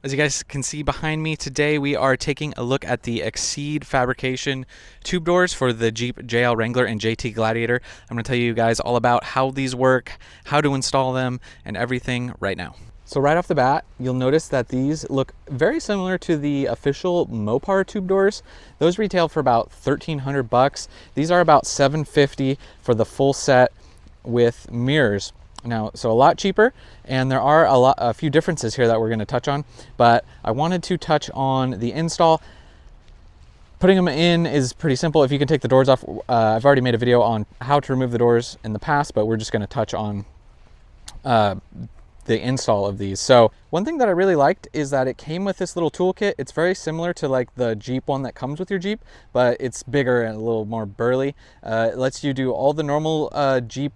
As you guys can see behind me today, we are taking a look at the Exceed Fabrication tube doors for the Jeep JL Wrangler and JT Gladiator. I'm going to tell you guys all about how these work, how to install them, and everything right now. So right off the bat, you'll notice that these look very similar to the official Mopar tube doors. Those retail for about $1,300. These are about $750 for the full set with mirrors. Now, so a lot cheaper, and there are a few differences here that we're going to touch on, but I wanted to touch on the install. Putting them in is pretty simple. If you can take the doors off, I've already made a video on how to remove the doors in the past, but we're just going to touch on the install of these. So one thing that I really liked is that it came with this little toolkit. It's very similar to like the Jeep one that comes with your Jeep, but it's bigger and a little more burly. It lets you do all the normal Jeep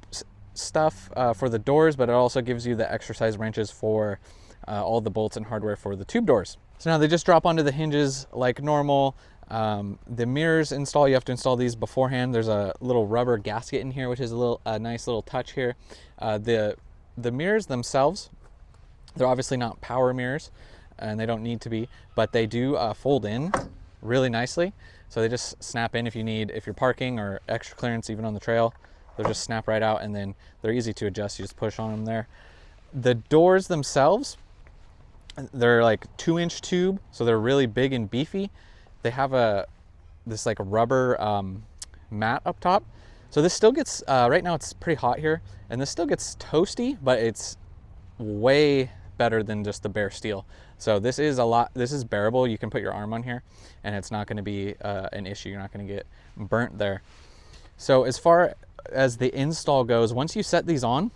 stuff for the doors, but it also gives you the exercise wrenches for all the bolts and hardware for the tube doors. So now they just drop onto the hinges like normal. The mirrors install, you have to install these beforehand. There's a little rubber gasket in here, which is a nice little touch here. The mirrors themselves, they're obviously not power mirrors, and they don't need to be, but they do fold in really nicely. So they just snap in if you're parking or extra clearance even on the trail. They'll just snap right out, and then they're easy to adjust. You just push on them there. The doors themselves, they're like 2-inch tube, so they're really big and beefy. They have this like rubber mat up top. So this still gets, right now it's pretty hot here, and this still gets toasty, but it's way better than just the bare steel. So this is bearable. You can put your arm on here, and it's not gonna be an issue. You're not gonna get burnt there. So as far as the install goes, once you set these on,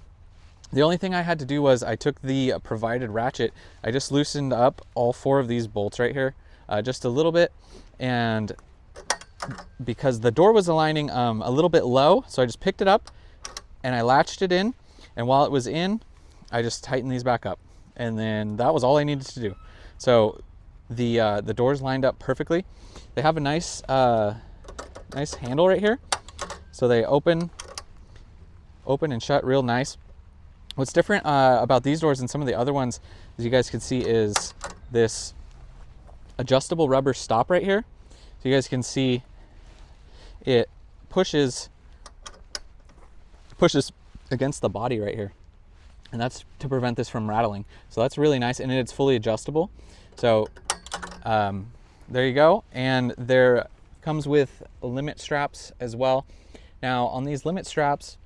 the only thing I had to do was I took the provided ratchet, I just loosened up all 4 of these bolts right here, just a little bit, and because the door was aligning a little bit low, so I just picked it up and I latched it in, and while it was in, I just tightened these back up, and then that was all I needed to do. So the doors lined up perfectly. They have a nice handle right here. So they open and shut real nice. What's different about these doors and some of the other ones, as you guys can see, is this adjustable rubber stop right here. So you guys can see it pushes against the body right here. And that's to prevent this from rattling. So that's really nice, and it's fully adjustable. So there you go. And there comes with limit straps as well. Now on these limit straps,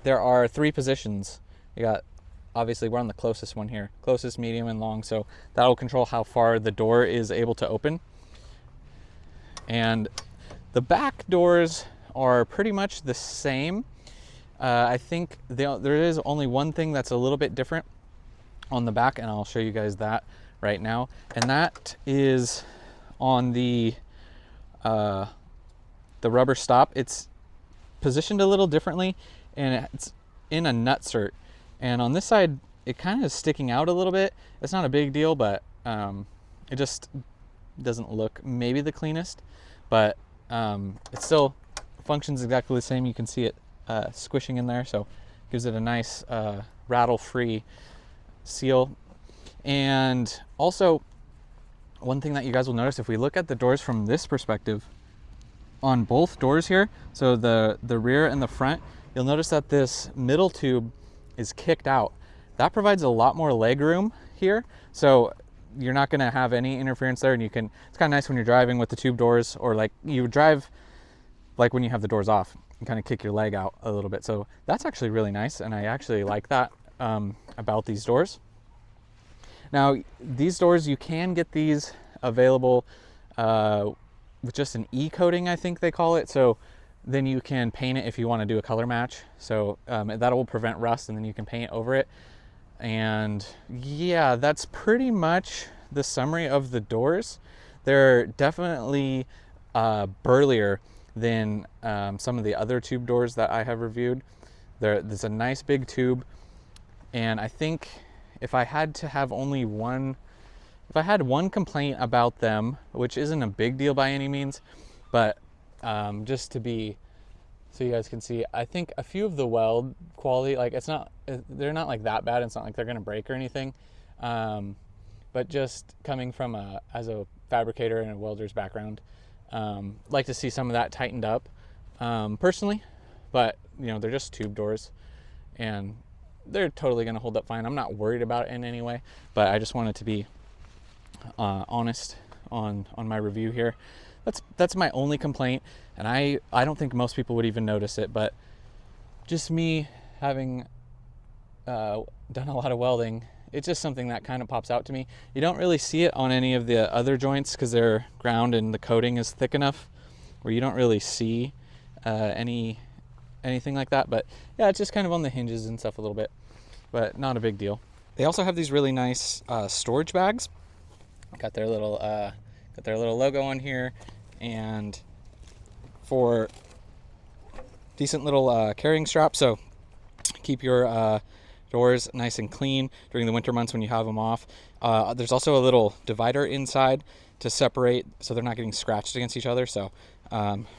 there are 3 positions. You got, obviously we're on the closest one here, closest, medium, and long. So that'll control how far the door is able to open. And the back doors are pretty much the same. I think there is only one thing that's a little bit different on the back, and I'll show you guys that right now. And that is on the rubber stop. It's positioned a little differently, and it's in a nutsert, and on this side it kind of is sticking out a little bit. It's not a big deal, but it just doesn't look maybe the cleanest, but it still functions exactly the same. You can see it squishing in there, so gives it a nice rattle-free seal. And also, one thing that you guys will notice, if we look at the doors from this perspective, on both doors here, so the rear and the front, you'll notice that this middle tube is kicked out. That provides a lot more leg room here, so you're not going to have any interference there, and it's kind of nice when you're driving with the tube doors, or like you drive like when you have the doors off, you kind of kick your leg out a little bit. So that's actually really nice, and I actually like that about these doors. Now these doors, you can get these available with just an E-coating, I think they call it. So then you can paint it if you want to do a color match. So that will prevent rust, and then you can paint over it. And yeah, that's pretty much the summary of the doors. They're definitely burlier than some of the other tube doors that I have reviewed. There's a nice big tube, and I think if I had to have only one, if I had one complaint about them, which isn't a big deal by any means, but just to be, so you guys can see, I think a few of the weld quality, like they're not like that bad. It's not like they're gonna break or anything. But just coming from as a fabricator and a welder's background, like to see some of that tightened up personally. But you know, they're just tube doors and they're totally gonna hold up fine. I'm not worried about it in any way, but I just wanted to be honest on my review here. That's my only complaint, and I don't think most people would even notice it, but just me having done a lot of welding, it's just something that kind of pops out to me. You don't really see it on any of the other joints because they're ground and the coating is thick enough where you don't really see anything like that. But yeah, it's just kind of on the hinges and stuff a little bit, but not a big deal. They also have these really nice storage bags. Got their little logo on here, and for decent little carrying strap, so keep your doors nice and clean during the winter months when you have them off. There's also a little divider inside to separate so they're not getting scratched against each other. So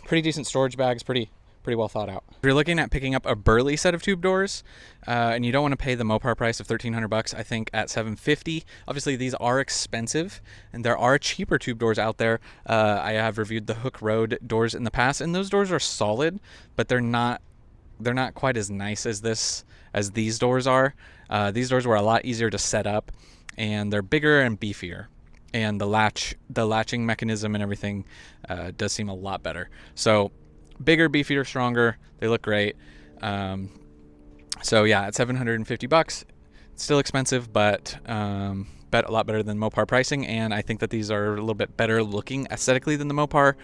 pretty decent storage bags, pretty well thought out. If you're looking at picking up a burly set of tube doors and you don't want to pay the Mopar price of $1,300, I think at $750. Obviously these are expensive and there are cheaper tube doors out there. I have reviewed the Hook Road doors in the past, and those doors are solid, but they're not quite as nice as these doors are. These doors were a lot easier to set up, and they're bigger and beefier, and the latching mechanism and everything does seem a lot better. So bigger, beefier, stronger, they look great. So yeah, at $750, it's still expensive, but a lot better than Mopar pricing, and I think that these are a little bit better looking aesthetically than the Mopar.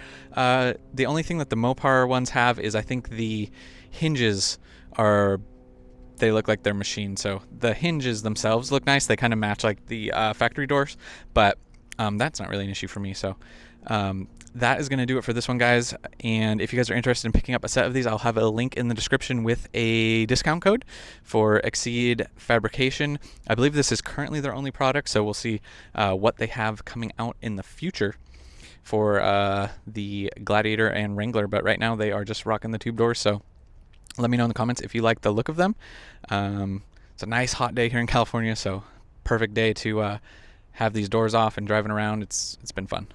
The only thing that the Mopar ones have is I think the hinges they look like they're machined. So the hinges themselves look nice. They kind of match like the factory doors, but that's not really an issue for me. So that is going to do it for this one, guys. And if you guys are interested in picking up a set of these, I'll have a link in the description with a discount code for Exceed Fabrication. I believe this is currently their only product, so we'll see what they have coming out in the future for the Gladiator and Wrangler. But right now they are just rocking the tube doors. So let me know in the comments if you like the look of them. It's a nice hot day here in California, so perfect day to have these doors off and driving around. It's been fun.